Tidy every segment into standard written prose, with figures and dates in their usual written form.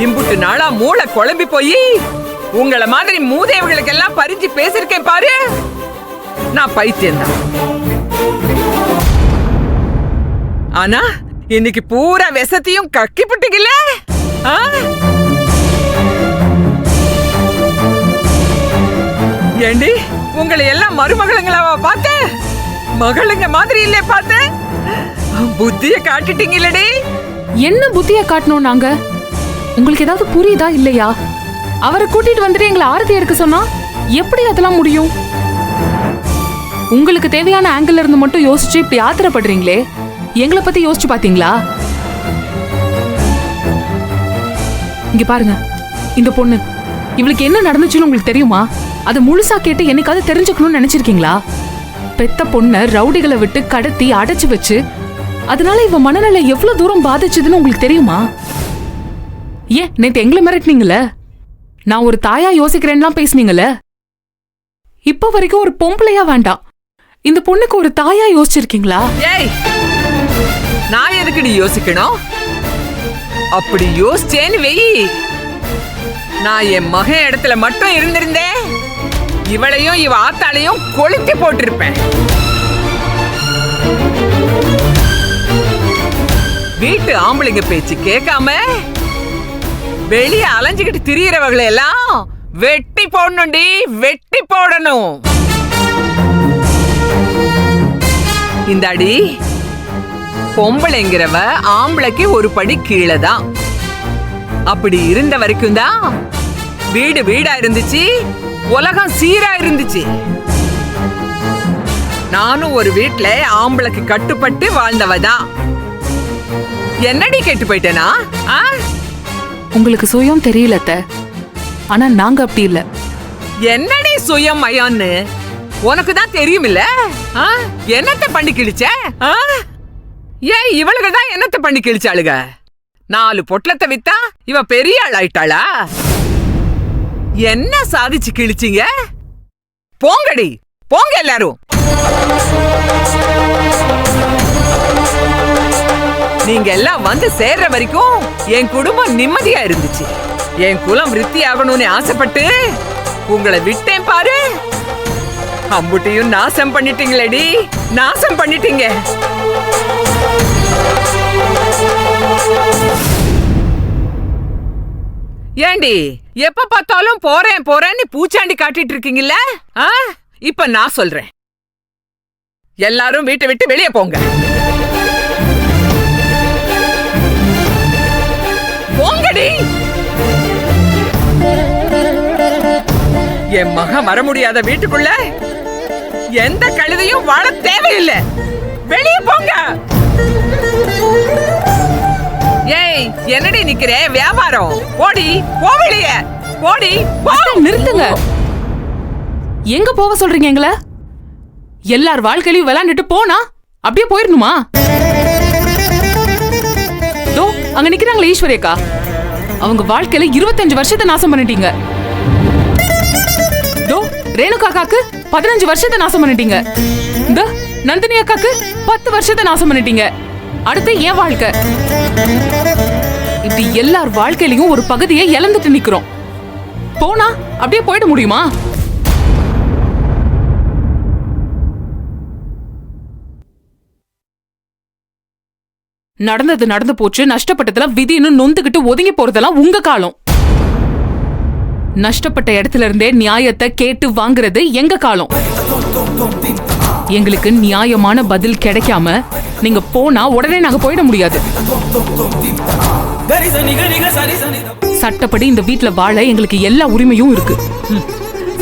இம்புட்டு நாளா மூளை குழம்பி போய் உங்கள மாதிரி மூதேவர்களுக்கு எல்லாம் பறிஞ்சு பேசிருக்கேன் பாரு. நான் பைத்தியம் தான். ஆனா இன்னைக்கு பூரா விஷத்தையும் கக்கி புட்டிக்கல. ஏண்டி உங்களை எல்லாம் மருமகளுங்களாவா பார்த்தேன்? மகளுங்க மாதிரி இல்ல பார்த்தேன். புத்திய காட்டிட்டீங்களடி. என்ன புத்திய காட்டணும்? நாங்க உங்களுக்கு ஏதாவது புரியுதா இல்லையா? அவரை கூட்டிட்டு வந்துட்டு எங்களை ஆரத்தி எடுக்க சொன்னா எப்படி அதெல்லாம் முடியும்? உங்களுக்கு தேவையான ஆங்கிள் இருந்து மட்டும் யோசிச்சு இப்படி ஆத்திரப்படுறீங்களே, எங்களை பத்தி யோசிச்சு பாத்தீங்களா? இங்க பாருங்க, இந்த பொண்ணு இவளுக்கு என்ன நடந்துச்சுன்னு உங்களுக்கு தெரியுமா? அது முழுசா கேட்டு என்னைக்காவது தெரிஞ்சுக்கணும்னு நினைச்சிருக்கீங்களா? பெத்த பொண்ண ரவுடிகளை விட்டு கடத்தி அடைச்சு வச்சு அதனால இவ மனநிலை எவ்வளவு தூரம் பாதிச்சதுன்னு உங்களுக்கு தெரியுமா? ஏன் நேத்து எங்களை மிரட்டினீங்கள? நான் ஒரு தாயா யோசிக்கிறேன்லாம் பேசுனீங்கல்ல. இப்ப வரைக்கும் ஒரு பொம்பளையா வேண்டாம், இந்த பொண்ணுக்கு ஒரு தாயா யோசிச்சிருக்கீங்களா? ஏய், நான் எதுக்குடி யோசிக்கணும்? அப்படி யோசிச்சேன்னு வெயி, நான் என் மகன் இடத்துல மட்டும் இருந்திருந்தேன், இவளையும் இவ ஆத்தாளையும் கொளுத்தி போட்டிருப்பேன். வீட்டு ஆம்பளைங்க பேச்சு கேட்காம வெளியே அலைஞ்சுக்கிட்டு திரியறவங்களை எல்லாம் வெட்டி போடணும்டி, வெட்டி போடணும். இந்தாடி, பொம்பளைங்கிறவ ஆம்பளைக்கு ஒரு படி கீழே தான். அப்படி இருந்த வரைக்கும் தான் வீடு வீடா இருந்துச்சு, உலகம் சீரா இருந்துச்சு. நானும் ஒரு வீட்டுல ஆம்பளைக்கு கட்டுப்பட்டு வாழ்ந்தவதான். என்னடி கேட்டு போயிட்டேனா? உங்களுக்கு சுயம் தெரியல அத்தை, ஆனா நாங்க அப்படி இல்ல. என்னடி சுயம் மயான்னு உனக்கு தான் தெரியும் இல்ல? என்னத்த பண்ணி கிழிச்ச? ஏன் இவளுக்கு தான் என்னத்த பண்ணி கிழிச்சாளுக? 4 பொட்டலத்தை வித்தா இவ பெரிய ஆள் ஆயிட்டாளா? என்ன சாதிச்சு கிழிச்சிங்க? போங்கடி, போங்க எல்லாரும். நீங்க எல்லாம் வந்து சேர்ற வரைக்கும் என் குடும்பம் நிம்மதியா இருந்துச்சு. என் குலம் விருத்தி ஆகணும்னு ஆசைப்பட்டு உங்களை விட்டேன் பாரு. அம்புட்டியும் நாசம் பண்ணிட்டீங்களேடி, நாசம் பண்ணிட்டீங்க. ஏண்டி எப்ப பார்த்தாலும் போறேன் போறேன்னு பூச்சாண்டி காட்டிட்டு இருக்கீங்கல்ல? இப்ப நான் சொல்றேன், எல்லாரும் வீட்டை விட்டு வெளியே போங்க. போங்கடி. என் மகன் வர முடியாத வீட்டுக்குள்ள எந்த கழுதையும் வாழ தேவையில்லை. வெளியே போங்க. ஏய், என்னடி நிக்கிற? வியாபாரம் போடி, போ வெளியே, போடி, போ. நிறுத்துங்க. எங்க போக சொல்றீங்க எங்களை? எல்லார் வாழ்க்கையிலும் விளையாண்டுட்டு போனா அப்படியே போயிடணுமா? தோ அங்க நிக்கிறாங்களே ஈஸ்வரி அக்கா, அவங்க வாழ்க்கையில 25 வருஷத்தை நாசம் பண்ணிட்டீங்க. தோ ரேணுகா அக்காக்கு 15 வருஷத்தை நாசம் பண்ணிட்டீங்க. இந்த நந்தினி அக்காக்கு 10 வருஷத்தை நாசம் பண்ணிட்டீங்க. அடுத்து என் வாழ்க்கை. இப்படி எல்லார் வாழ்க்கையிலையும் ஒரு பகுதியை இழந்துட்டு நிக்கிறோம். போனா அப்படியே போயிட முடியுமா? நடந்தது நடந்து போச்சு, நஷ்டப்பட்டதுல விதின்னு நொந்துகிட்டு ஒதுங்கி போறதெல்லாம் உங்க காலம். நஷ்டப்பட்ட இடத்துல இருந்தே நியாயத்தை கேட்டு வாங்குறது எங்க காலம். எங்களுக்கு நியாயமான பதில் கிடைக்காம நீங்க போனா உடனே நாங்க போயிட முடியாது. சட்டப்படி இந்த வீட்டுல வாழ எங்களுக்கு எல்லா உரிமையும் இருக்கு.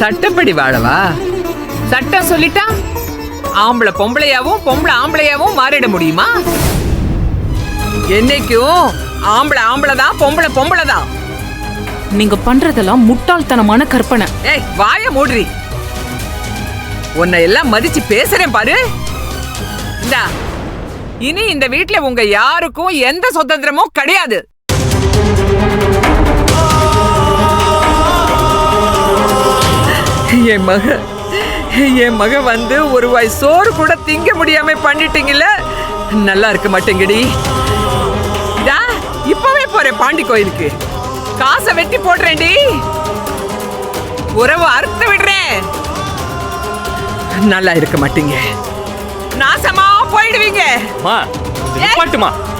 சட்டப்படி வாழவா? சட்டம் சொல்லிட்டா ஆம்பளை பொம்பளையாவும் பொம்பளை ஆம்பளையாவும் மாறிட முடியுமா? என்னைக்கும் ஆம்பளை ஆம்பளைதான், பொம்பளை பொம்பளைதான். நீங்க பண்றதெல்லாம் முட்டாள்தனமான கற்பனை. ஏய், வாய மூடுறி. உன்னை எல்லாம் மதிச்சு பேசுறேன் பாரு. இந்தா, இனி இந்த வீட்டுல உங்க யாருக்கும் எந்த சுதந்திரமும் கிடையாது. என் மக வந்து ஒரு வாய் சோறு கூட திங்க முடியாம பண்ணிட்டீங்கல்ல, நல்லா இருக்க மாட்டேங்கடி. இப்பவே போறேன் பாண்டி கோயிலுக்கு. காசை வெட்டி போடுறேன்டி. உறவு அறுத்து விடுறேன். நல்லா இருக்க மாட்டீங்க, நாசமா போயிடுவீங்க.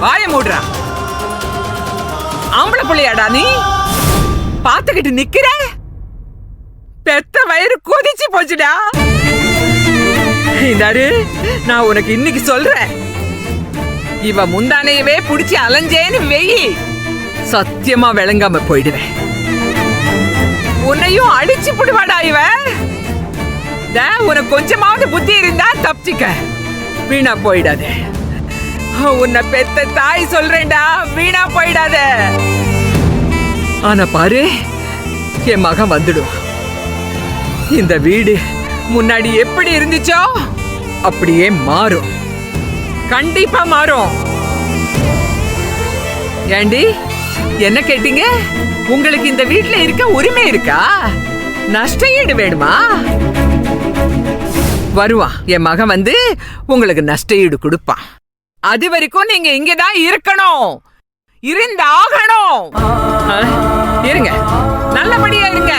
வாய மூடுறா. ஆம்பளை புள்ளையாடா நீ? பாத்துக்கிட்டு நிக்கிற? பெத்த வயிறு கொதிச்சு போச்சுடா. இதாரு, நான் உனக்கு இன்னைக்கு சொல்றேன், இவ முந்தானையவே புடிச்சு அலைஞ்சேன்னு வெயி, சத்தியமா விளங்காம போயிடுவேன். உன்னையும் அடிச்சு புடுவாடா இவ. உனக்கு கொஞ்சமாவது புத்தி இருந்தா தப்பிச்சுக்க, வீணா போயிடாத. உன்னை பெத்த தாய் சொல்றேன்டா, வீணா போயிடாத. ஆனா பாரு, என் மகன் வந்துடும். இந்த வீடு முன்னாடி எப்படி இருந்துச்சோ அப்படியே மாறும், கண்டிப்பா மாறும். ஏண்டி என்ன கேட்டீங்க? உங்களுக்கு இந்த வீட்ல இருக்க உரிமை இருக்கா? நஷ்ட ஈடு வேணுமா? வருவான் என் மகன் வந்து உங்களுக்கு நஷ்ட ஈடு கொடுப்பான். அது வரைக்கும் நீங்க இங்கதான் இருக்கணும், இருந்தாகணும். இருங்க, நல்லபடியா இருங்க.